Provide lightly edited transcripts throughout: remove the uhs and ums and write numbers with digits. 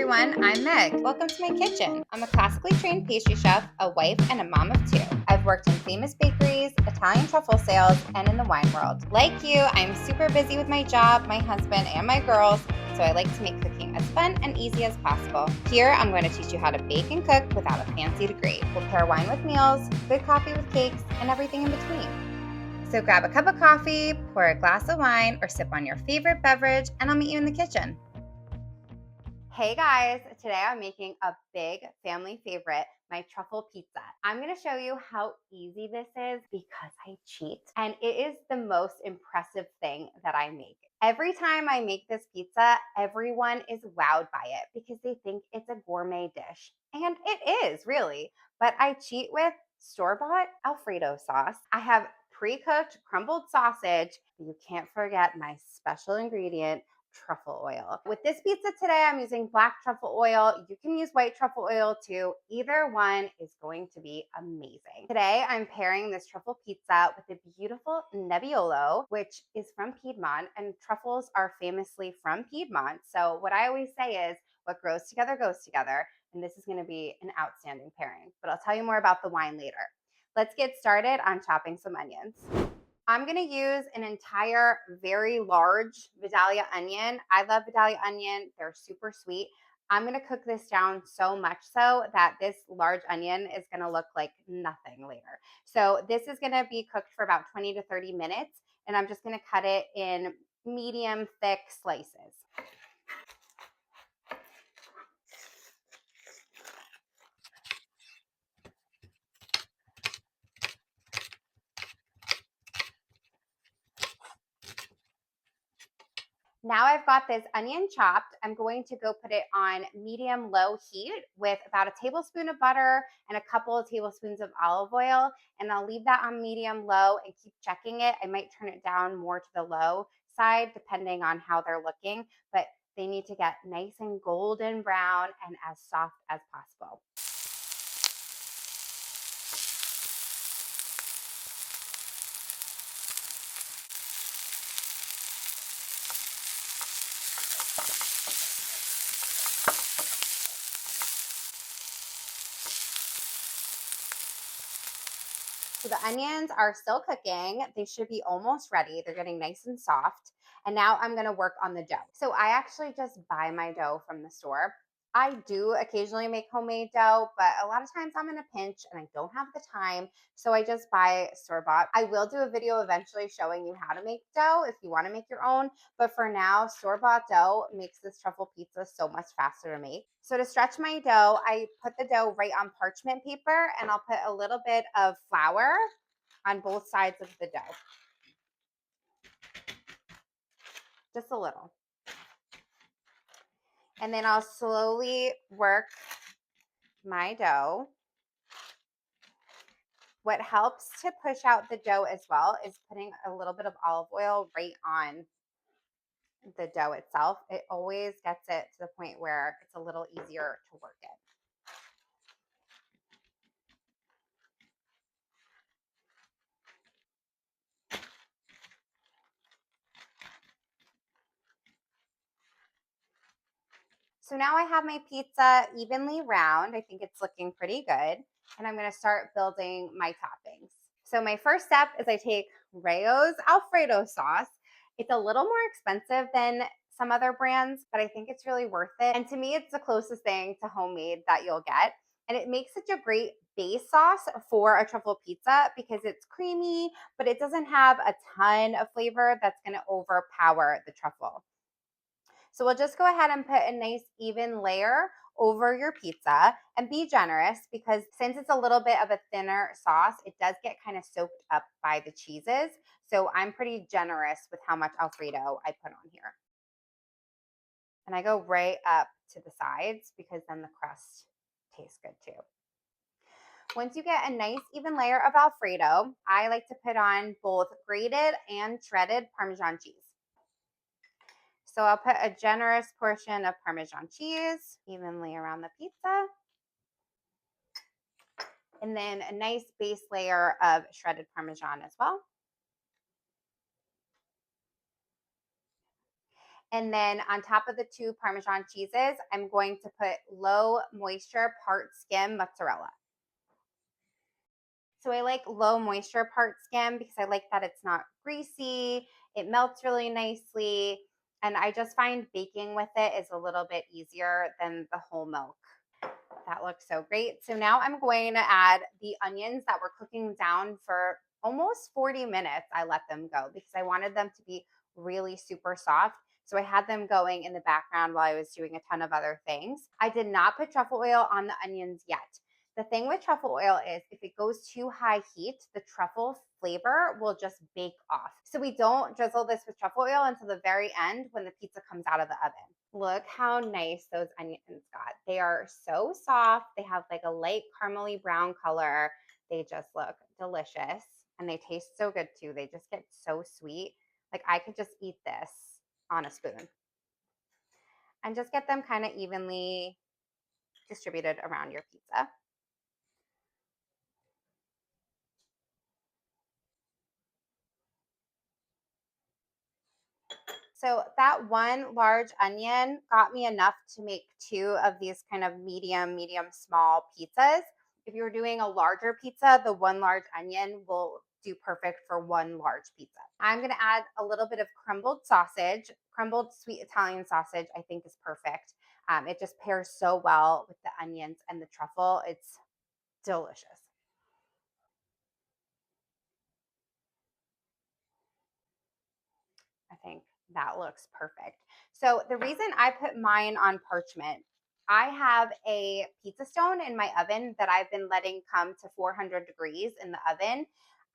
everyone, I'm Meg. Welcome to my kitchen. I'm a classically trained pastry chef, a wife, and a mom of two. I've worked in famous bakeries, Italian truffle sales, and in the wine world. Like you, I'm super busy with my job, my husband, and my girls, so I like to make cooking as fun and easy as possible. Here, I'm going to teach you how to bake and cook without a fancy degree. We'll pair wine with meals, good coffee with cakes, and everything in between. So grab a cup of coffee, pour a glass of wine, or sip on your favorite beverage, and I'll meet you in the kitchen. Hey guys, today I'm making a big family favorite, my truffle pizza. I'm gonna show you how easy this is because I cheat, and it is the most impressive thing that I make. Every time I make this pizza, everyone is wowed by it because they think it's a gourmet dish. And it is, really, but I cheat with store-bought Alfredo sauce. I have pre-cooked crumbled sausage. You can't forget my special ingredient, truffle oil. With this pizza today, I'm using black truffle oil. You can use white truffle oil too. Either one is going to be amazing. Today, I'm pairing this truffle pizza with a beautiful Nebbiolo, which is from Piedmont, and truffles are famously from Piedmont. So what I always say is, what grows together goes together, and this is going to be an outstanding pairing. But I'll tell you more about the wine later. Let's get started on chopping some onions. I'm gonna use an entire very large Vidalia onion. I love Vidalia onion, they're super sweet. I'm gonna cook this down so much so that this large onion is gonna look like nothing later. So this is gonna be cooked for about 20 to 30 minutes, and I'm just gonna cut it in medium thick slices. Now I've got this onion chopped. I'm going to go put it on medium-low heat with about a tablespoon of butter and a couple of tablespoons of olive oil. And I'll leave that on medium-low and keep checking it. I might turn it down more to the low side depending on how they're looking, but they need to get nice and golden brown and as soft as possible. So the onions are still cooking. They should be almost ready. They're getting nice and soft. And now I'm gonna work on the dough. So I actually just buy my dough from the store. I do occasionally make homemade dough, but a lot of times I'm in a pinch and I don't have the time. So I just buy store-bought. I will do a video eventually showing you how to make dough if you wanna make your own. But for now, store-bought dough makes this truffle pizza so much faster to make. So to stretch my dough, I put the dough right on parchment paper, and I'll put a little bit of flour on both sides of the dough. Just a little. And then I'll slowly work my dough. What helps to push out the dough as well is putting a little bit of olive oil right on the dough itself. It always gets it to the point where it's a little easier to work it. So now I have my pizza evenly round. I think it's looking pretty good. And I'm gonna start building my toppings. So my first step is I take Rayo's Alfredo sauce. It's a little more expensive than some other brands, but I think it's really worth it. And to me, it's the closest thing to homemade that you'll get. And it makes such a great base sauce for a truffle pizza because it's creamy, but it doesn't have a ton of flavor that's gonna overpower the truffle. So we'll just go ahead and put a nice even layer over your pizza, and be generous because since it's a little bit of a thinner sauce, it does get kind of soaked up by the cheeses. So I'm pretty generous with how much Alfredo I put on here. And I go right up to the sides because then the crust tastes good too. Once you get a nice even layer of Alfredo, I like to put on both grated and shredded Parmesan cheese. So I'll put a generous portion of Parmesan cheese evenly around the pizza. And then a nice base layer of shredded Parmesan as well. And then on top of the 2 Parmesan cheeses, I'm going to put low moisture part skim mozzarella. So I like low moisture part skim because I like that it's not greasy, it melts really nicely, and I just find baking with it is a little bit easier than the whole milk. That looks so great. So now I'm going to add the onions that were cooking down for almost 40 minutes. I let them go because I wanted them to be really super soft. So I had them going in the background while I was doing a ton of other things. I did not put truffle oil on the onions yet. The thing with truffle oil is if it goes too high heat, the truffle flavor will just bake off. So we don't drizzle this with truffle oil until the very end when the pizza comes out of the oven. Look how nice those onions got. They are so soft. They have like a light caramely brown color. They just look delicious and they taste so good too. They just get so sweet. Like I could just eat this on a spoon and just get them kind of evenly distributed around your pizza. So that one large onion got me enough to make 2 of these kind of medium small pizzas. If you're doing a larger pizza, the one large onion will do perfect for one large pizza. I'm going to add a little bit of crumbled sausage. Crumbled sweet Italian sausage, I think, is perfect. It just pairs so well with the onions and the truffle. It's delicious. I think that looks perfect. So the reason I put mine on parchment, I have a pizza stone in my oven that I've been letting come to 400 degrees in the oven.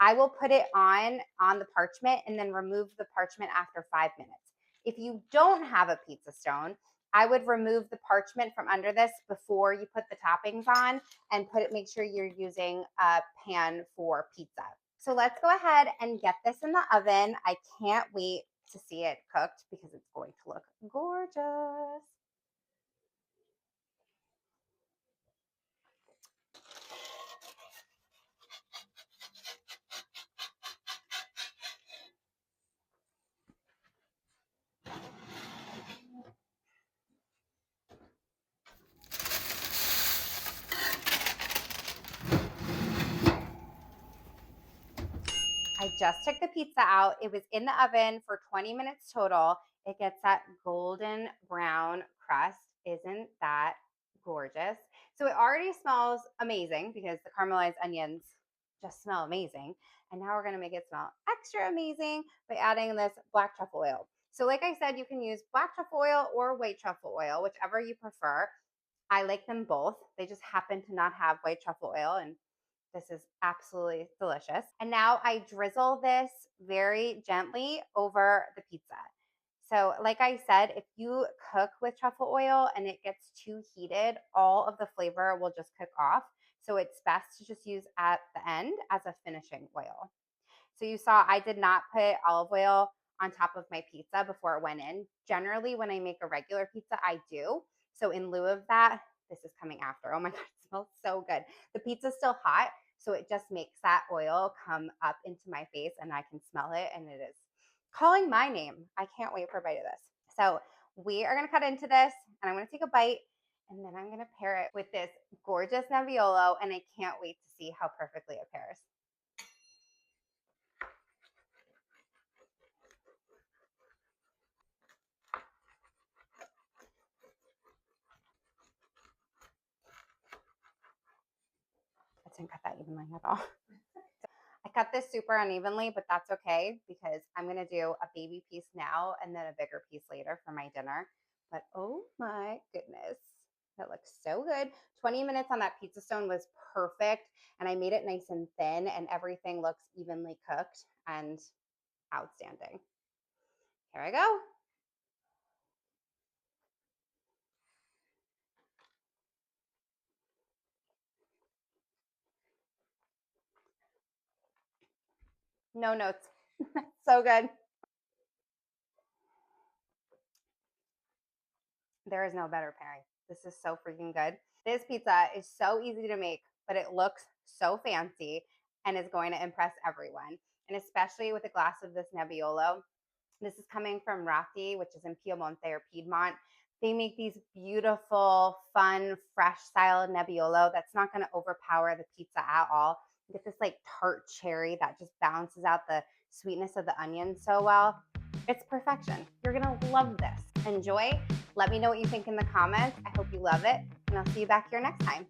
I will put it on the parchment and then remove the parchment after 5 minutes. If you don't have a pizza stone, I would remove the parchment from under this before you put the toppings on and make sure you're using a pan for pizza. So let's go ahead and get this in the oven. I can't wait to see it cooked because it's going to look gorgeous. I just took the pizza out. It was in the oven for 20 minutes total. It gets that golden brown crust. Isn't that gorgeous? So it already smells amazing because the caramelized onions just smell amazing. And now we're going to make it smell extra amazing by adding this black truffle oil. So like I said, you can use black truffle oil or white truffle oil, whichever you prefer. I like them both. They just happen to not have white truffle oil, and this is absolutely delicious. And now I drizzle this very gently over the pizza. So, like I said, if you cook with truffle oil and it gets too heated, all of the flavor will just cook off. So, it's best to just use at the end as a finishing oil. So you saw I did not put olive oil on top of my pizza before it went in. Generally, when I make a regular pizza, I do. So in lieu of that, this is coming after. Oh my God, it smells so good. The pizza's still hot, so it just makes that oil come up into my face and I can smell it, and it is calling my name. I can't wait for a bite of this. So we are gonna cut into this and I'm gonna take a bite and then I'm gonna pair it with this gorgeous Nebbiolo, and I can't wait to see how perfectly it pairs. I didn't cut that evenly at all. I cut this super unevenly, but that's okay because I'm gonna do a baby piece now and then a bigger piece later for my dinner. But oh my goodness, that looks so good. 20 minutes on that pizza stone was perfect, and I made it nice and thin, and everything looks evenly cooked and outstanding. Here I go. No notes. So good. There is no better pairing. This is so freaking good. This pizza is so easy to make, but it looks so fancy and is going to impress everyone. And especially with a glass of this Nebbiolo, This is coming from Ratti, which is in Piemonte or Piedmont. They make these beautiful, fun, fresh style Nebbiolo that's not going to overpower the pizza at all. You get this like tart cherry that just balances out the sweetness of the onion so well. It's perfection. You're going to love this. Enjoy. Let me know what you think in the comments. I hope you love it, and I'll see you back here next time.